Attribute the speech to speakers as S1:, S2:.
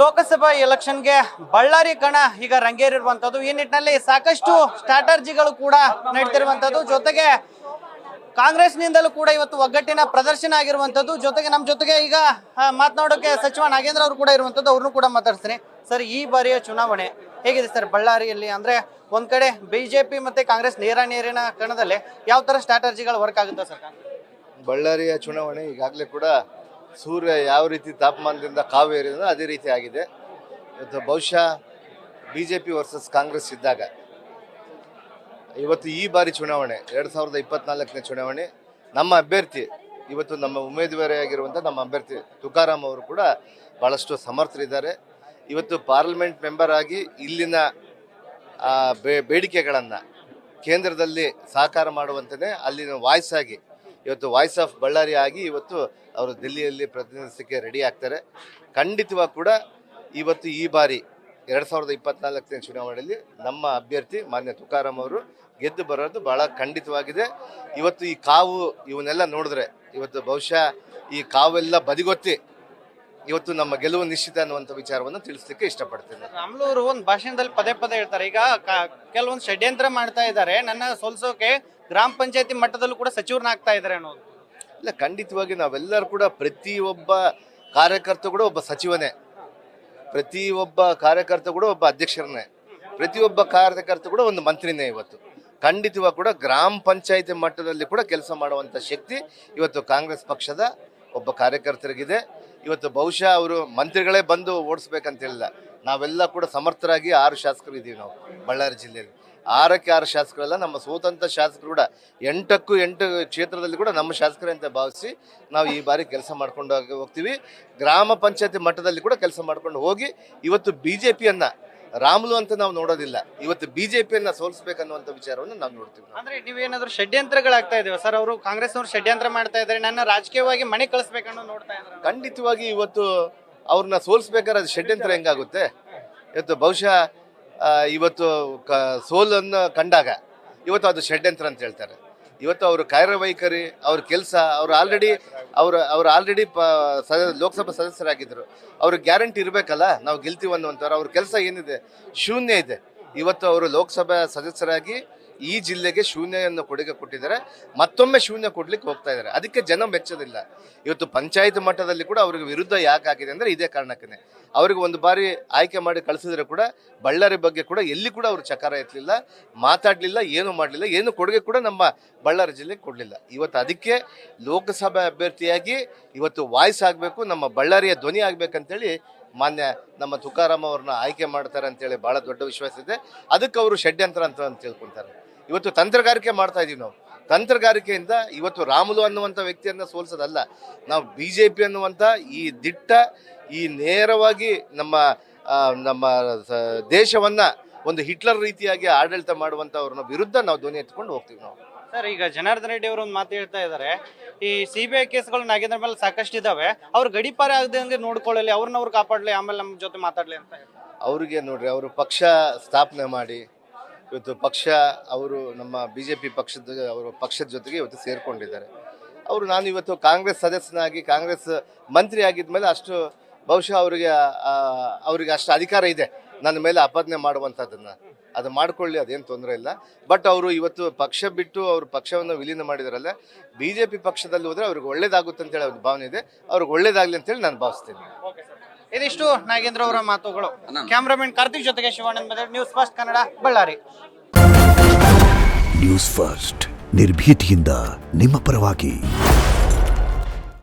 S1: ಲೋಕಸಭಾ ಎಲೆಕ್ಷನ್ಗೆ ಬಳ್ಳಾರಿ ಕಣ ಈಗ ರಂಗೇರಿರುವಂತದ್ದು. ಈ ನಿಟ್ಟಿನಲ್ಲಿ ಸಾಕಷ್ಟು ಸ್ಟ್ರಾಟಜಿಗಳು ಕೂಡ ನಡೀತಿರುವಂತದ್ದು. ಜೊತೆಗೆ ಕಾಂಗ್ರೆಸ್ನಿಂದಲೂ ಕೂಡ ಇವತ್ತು ಒಗ್ಗಟ್ಟಿನ ಪ್ರದರ್ಶನ ಆಗಿರುವಂತದ್ದು. ಜೊತೆಗೆ ನಮ್ಮ ಜೊತೆಗೆ ಈಗ ಮಾತನಾಡೋಕೆ ಸಚಿವ ನಾಗೇಂದ್ರ ಅವರು ಕೂಡ ಇರುವಂತದ್ದು. ಅವ್ರನ್ನೂ ಕೂಡ ಮಾತಾಡ್ತೀನಿ. ಸರ್, ಈ ಬಾರಿಯ ಚುನಾವಣೆ ಹೇಗಿದೆ ಸರ್ ಬಳ್ಳಾರಿಯಲ್ಲಿ? ಅಂದ್ರೆ ಒಂದ್ ಕಡೆ ಬಿಜೆಪಿ ಮತ್ತೆ ಕಾಂಗ್ರೆಸ್ ನೇರಿನ ಕಣದಲ್ಲಿ ಯಾವ ತರ ಸ್ಟ್ರಾಟಜಿಗಳು ವರ್ಕ್ ಆಗುತ್ತೆ ಸರ್?
S2: ಬಳ್ಳಾರಿಯ ಚುನಾವಣೆ ಈಗಾಗಲೇ ಕೂಡ ಸೂರ್ಯ ಯಾವ ರೀತಿ ತಾಪಮಾನದಿಂದ ಕಾವೇರಿದ ಅದೇ ರೀತಿ ಆಗಿದೆ. ಇವತ್ತು ಬಹುಶಃ ಬಿಜೆಪಿ ವರ್ಸಸ್ ಕಾಂಗ್ರೆಸ್ ಇದ್ದಾಗ ಇವತ್ತು ಈ ಬಾರಿ ಚುನಾವಣೆ 2024ನೇ ಚುನಾವಣೆ ನಮ್ಮ ಅಭ್ಯರ್ಥಿ ಇವತ್ತು ನಮ್ಮ ಉಮೇದುವಾರಿಯಾಗಿರುವಂಥ ನಮ್ಮ ಅಭ್ಯರ್ಥಿ ತುಕಾರಾಮ್ ಅವರು ಕೂಡ ಭಾಳಷ್ಟು ಸಮರ್ಥರಿದ್ದಾರೆ. ಇವತ್ತು ಪಾರ್ಲಿಮೆಂಟ್ ಮೆಂಬರ್ ಆಗಿ ಇಲ್ಲಿನ ಬೇಡಿಕೆಗಳನ್ನು ಕೇಂದ್ರದಲ್ಲಿ ಸಾಕಾರ ಮಾಡುವಂತೆಯೇ ಅಲ್ಲಿನ ವಾಯ್ಸ್ ಆಗಿ ಇವತ್ತು ವಾಯ್ಸ್ ಆಫ್ ಬಳ್ಳಾರಿ ಆಗಿ ಇವತ್ತು ಅವರು ದಿಲ್ಲಿಯಲ್ಲಿ ಪ್ರತಿನಿಧಿಸಕ್ಕೆ ರೆಡಿ ಆಗ್ತಾರೆ. ಖಂಡಿತವಾಗಿ ಕೂಡ ಇವತ್ತು ಈ ಬಾರಿ 2024ನೇ ಚುನಾವಣೆಯಲ್ಲಿ ನಮ್ಮ ಅಭ್ಯರ್ಥಿ ಮಾನ್ಯ ತುಕಾರಾಮ್ ಅವರು ಗೆದ್ದು ಬರೋದು ಭಾಳ ಖಂಡಿತವಾಗಿದೆ. ಇವತ್ತು ಈ ಕಾವು ಇವನ್ನೆಲ್ಲ ನೋಡಿದ್ರೆ ಇವತ್ತು ಬಹುಶಃ ಈ ಕಾವೆಲ್ಲ ಬದಿಗೊತ್ತಿ ಇವತ್ತು ನಮ್ಮ ಗೆಲುವು ನಿಶ್ಚಿತ ಅನ್ನುವಂಥ ವಿಚಾರವನ್ನು ತಿಳಿಸ್ಲಿಕ್ಕೆ ಇಷ್ಟಪಡ್ತೀನಿ.
S1: ರಾಮುಲು ಅವರು ಒಂದು ಭಾಷಣದಲ್ಲಿ ಪದೇ ಪದೇ ಹೇಳ್ತಾರೆ, ಈಗ ಕೆಲವೊಂದು ಷಡ್ಯಂತ್ರ ಮಾಡ್ತಾ ಇದ್ದಾರೆ, ನನ್ನ ಸೋಲ್ಸೋಕೆ ಗ್ರಾಮ ಪಂಚಾಯತಿ ಮಟ್ಟದಲ್ಲೂ ಕೂಡ ಸಚಿವರನ್ನಾಗ್ತಾ ಇದ್ದಾರೆ ಅನ್ನೋದು.
S2: ಇಲ್ಲ, ಖಂಡಿತವಾಗಿ ನಾವೆಲ್ಲರೂ ಕೂಡ ಪ್ರತಿಯೊಬ್ಬ ಕಾರ್ಯಕರ್ತ ಕೂಡ ಒಬ್ಬ ಸಚಿವನೇ, ಪ್ರತಿಯೊಬ್ಬ ಕಾರ್ಯಕರ್ತ ಕೂಡ ಒಬ್ಬ ಅಧ್ಯಕ್ಷರನ್ನೇ, ಪ್ರತಿಯೊಬ್ಬ ಕಾರ್ಯಕರ್ತ ಕೂಡ ಒಂದು ಮಂತ್ರಿನೇ. ಇವತ್ತು ಖಂಡಿತವಾಗಿ ಕೂಡ ಗ್ರಾಮ ಪಂಚಾಯತಿ ಮಟ್ಟದಲ್ಲಿ ಕೂಡ ಕೆಲಸ ಮಾಡುವಂಥ ಶಕ್ತಿ ಇವತ್ತು ಕಾಂಗ್ರೆಸ್ ಪಕ್ಷದ ಒಬ್ಬ ಕಾರ್ಯಕರ್ತರಿಗಿದೆ. ಇವತ್ತು ಬಹುಶಃ ಅವರು ಮಂತ್ರಿಗಳೇ ಬಂದು ಓಡಿಸ್ಬೇಕಂತ ಹೇಳಿಲ್ಲ, ನಾವೆಲ್ಲ ಕೂಡ ಸಮರ್ಥರಾಗಿ 6 ಶಾಸಕರು ಇದ್ದೀವಿ ನಾವು ಬಳ್ಳಾರಿ ಜಿಲ್ಲೆಯಲ್ಲಿ. 6ಕ್ಕೆ 6 ಶಾಸಕರಲ್ಲ, ನಮ್ಮ ಸ್ವತಂತ್ರ ಶಾಸಕರು ಕೂಡ 8ಕ್ಕೂ 8 ಕ್ಷೇತ್ರದಲ್ಲಿ ಕೂಡ ನಮ್ಮ ಶಾಸಕರೇ ಅಂತ ಭಾವಿಸಿ ನಾವು ಈ ಬಾರಿ ಕೆಲಸ ಮಾಡ್ಕೊಂಡು ಹೋಗ್ತೀವಿ. ಗ್ರಾಮ ಪಂಚಾಯತಿ ಮಟ್ಟದಲ್ಲಿ ಕೂಡ ಕೆಲಸ ಮಾಡ್ಕೊಂಡು ಹೋಗಿ ಇವತ್ತು ಬಿಜೆಪಿಯನ್ನ ರಾಮುಲು ಅಂತ ನಾವು ನೋಡೋದಿಲ್ಲ, ಇವತ್ತು ಬಿಜೆಪಿಯನ್ನ ಸೋಲಿಸಬೇಕನ್ನುವಂಥ ವಿಚಾರವನ್ನು ನಾವು ನೋಡ್ತೀವಿ.
S1: ಅಂದ್ರೆ ನೀವೇನಾದ್ರೂ ಷಡ್ಯಂತ್ರಗಳಾಗ್ತಾ ಇದ್ದೇವೆ ಸರ್? ಅವರು ಕಾಂಗ್ರೆಸ್ ಅವರು ಷಡ್ಯಂತ್ರ ಮಾಡ್ತಾ ಇದ್ದಾರೆ, ನನ್ನ ರಾಜಕೀಯವಾಗಿ ಮನೆ ಕಳಿಸ್ಬೇಕನ್ನೋ ನೋಡ್ತಾ ಇದ್ದಾರೆ.
S2: ಖಂಡಿತವಾಗಿ ಇವತ್ತು ಅವ್ರನ್ನ ಸೋಲಿಸ್ಬೇಕಾದ್ರೆ ಅದು ಷಡ್ಯಂತ್ರ ಹೆಂಗಾಗುತ್ತೆ? ಇವತ್ತು ಬಹುಶಃ ಇವತ್ತು ಸೋಲನ್ನು ಕಂಡಾಗ ಇವತ್ತು ಅದು ಷಡ್ಯಂತ್ರ ಅಂತ ಹೇಳ್ತಾರೆ. ಇವತ್ತು ಅವರು ಕಾರ್ಯವೈಖರಿ, ಅವ್ರ ಕೆಲಸ, ಅವ್ರು ಆಲ್ರೆಡಿ ಲೋಕಸಭಾ ಸದಸ್ಯರಾಗಿದ್ದರು, ಅವ್ರಿಗೆ ಗ್ಯಾರಂಟಿ ಇರಬೇಕಲ್ಲ ನಾವು ಗೆಲ್ತೀವಿ ಅನ್ನುವಂಥವ್ರು. ಅವ್ರ ಕೆಲಸ ಏನಿದೆ? ಶೂನ್ಯ ಇದೆ. ಇವತ್ತು ಅವರು ಲೋಕಸಭಾ ಸದಸ್ಯರಾಗಿ ಈ ಜಿಲ್ಲೆಗೆ ಶೂನ್ಯವನ್ನು ಕೊಡುಗೆ ಕೊಟ್ಟಿದ್ದಾರೆ, ಮತ್ತೊಮ್ಮೆ ಶೂನ್ಯ ಕೊಡ್ಲಿಕ್ಕೆ ಹೋಗ್ತಾ ಇದ್ದಾರೆ. ಅದಕ್ಕೆ ಜನ ಮೆಚ್ಚೋದಿಲ್ಲ. ಇವತ್ತು ಪಂಚಾಯತ್ ಮಟ್ಟದಲ್ಲಿ ಕೂಡ ಅವ್ರಿಗೆ ವಿರುದ್ಧ ಯಾಕೆ ಆಗಿದೆ ಅಂದರೆ ಇದೇ ಕಾರಣಕ್ಕೇ. ಅವ್ರಿಗೆ ಒಂದು ಬಾರಿ ಆಯ್ಕೆ ಮಾಡಿ ಕಳಿಸಿದ್ರೆ ಕೂಡ ಬಳ್ಳಾರಿ ಬಗ್ಗೆ ಕೂಡ ಎಲ್ಲಿ ಕೂಡ ಅವರು ಚಕಾರ ಎತ್ತಲಿಲ್ಲ, ಮಾತಾಡಲಿಲ್ಲ, ಏನು ಮಾಡಲಿಲ್ಲ, ಏನು ಕೊಡುಗೆ ಕೂಡ ನಮ್ಮ ಬಳ್ಳಾರಿ ಜಿಲ್ಲೆಗೆ ಕೊಡಲಿಲ್ಲ. ಇವತ್ತು ಅದಕ್ಕೆ ಲೋಕಸಭಾ ಅಭ್ಯರ್ಥಿಯಾಗಿ ಇವತ್ತು ವಾಯ್ಸ್ ಆಗಬೇಕು, ನಮ್ಮ ಬಳ್ಳಾರಿಯ ಧ್ವನಿ ಆಗಬೇಕಂತೇಳಿ ಮಾನ್ಯ ನಮ್ಮ ತುಕಾರಾಮ್ ಅವ್ರನ್ನ ಆಯ್ಕೆ ಮಾಡ್ತಾರೆ ಅಂತೇಳಿ ಭಾಳ ದೊಡ್ಡ ವಿಶ್ವಾಸ ಇದೆ. ಅದಕ್ಕೆ ಅವರು ಷಡ್ಯಂತ್ರ ಅಂತ ತಿಳ್ಕೊತಾರೆ. ಇವತ್ತು ತಂತ್ರಗಾರಿಕೆ ಮಾಡ್ತಾ ಇದೀವಿ ನಾವು. ತಂತ್ರಗಾರಿಕೆಯಿಂದ ಇವತ್ತು ರಾಮುಲು ಅನ್ನುವಂಥ ವ್ಯಕ್ತಿಯನ್ನ ಸೋಲ್ಸೋದಲ್ಲ, ನಾವು ಬಿಜೆಪಿ ಅನ್ನುವಂಥ ಈ ದಿಟ್ಟ, ಈ ನೇರವಾಗಿ ನಮ್ಮ ದೇಶವನ್ನ ಒಂದು ಹಿಟ್ಲರ್ ರೀತಿಯಾಗಿ ಆಡಳಿತ ಮಾಡುವಂಥವ್ರನ್ನ ವಿರುದ್ಧ ನಾವು ಧ್ವನಿ ಎತ್ಕೊಂಡು ಹೋಗ್ತೀವಿ ನಾವು.
S1: ಸರ್, ಈಗ ಜನಾರ್ದನ್ ರೆಡ್ಡಿ ಅವರು ಒಂದು ಮಾತು ಹೇಳ್ತಾ ಇದ್ದಾರೆ, ಈ CBI ಕೇಸ್ಗಳು ನಾಗೇಂದ್ರ ಮೇಲೆ ಸಾಕಷ್ಟು ಇದಾವೆ, ಅವ್ರು ಗಡಿಪಾರ ಆಗದೆ ನೋಡ್ಕೊಳ್ಳಲಿ, ಅವ್ರನ್ನವ್ರು ಕಾಪಾಡಲಿ, ಆಮೇಲೆ ನಮ್ಮ ಜೊತೆ ಮಾತಾಡಲಿ ಅಂತ.
S2: ಅವ್ರಿಗೆ ನೋಡ್ರಿ, ಅವರು ಪಕ್ಷ ಸ್ಥಾಪನೆ ಮಾಡಿ ಇವತ್ತು ಪಕ್ಷ ಅವರು ನಮ್ಮ ಬಿಜೆಪಿ ಪಕ್ಷದ ಜೊತೆಗೆ ಇವತ್ತು ಸೇರ್ಕೊಂಡಿದ್ದಾರೆ. ನಾನು ಇವತ್ತು ಕಾಂಗ್ರೆಸ್ ಸದಸ್ಯನಾಗಿ ಕಾಂಗ್ರೆಸ್ ಮಂತ್ರಿ ಆಗಿದ್ಮೇಲೆ ಅಷ್ಟು ಬಹುಶಃ ಅವ್ರಿಗೆ ಅಷ್ಟು ಅಧಿಕಾರ ಇದೆ ನನ್ನ ಮೇಲೆ ಅಪಾದನೆ ಮಾಡುವಂಥದ್ದನ್ನು. ಅದು ಮಾಡ್ಕೊಳ್ಳಿ, ಅದೇನು ತೊಂದರೆ ಇಲ್ಲ. ಬಟ್ ಅವರು ಇವತ್ತು ಪಕ್ಷ ಬಿಟ್ಟು ಅವರು ಪಕ್ಷವನ್ನು ವಿಲೀನ ಮಾಡಿದಾರಲ್ಲ, ಬಿಜೆಪಿ ಪಕ್ಷದಲ್ಲಿ ಹೋದ್ರೆ ಅವ್ರಿಗೆ ಒಳ್ಳೇದಾಗುತ್ತೆ ಅಂತೇಳಿ ಅವ್ರ ಭಾವನೆ ಇದೆ. ಅವ್ರಿಗೆ ಒಳ್ಳೇದಾಗ್ಲಿ ಅಂತೇಳಿ ನಾನು ಭಾವಿಸ್ತೀನಿ.
S1: ಇದಿಷ್ಟು ನಾಗೇಂದ್ರ ಅವರ ಮಾತುಗಳು. ಕ್ಯಾಮ್ರಾಮನ್ ಕಾರ್ತಿಕ್ ಜೊತೆಗೆ Shivanand, news first Kannada, Ballari.
S3: News first, ನಿರ್ಭೀತಿಯಿಂದ ನಿಮ್ಮ ಪರವಾಗಿ.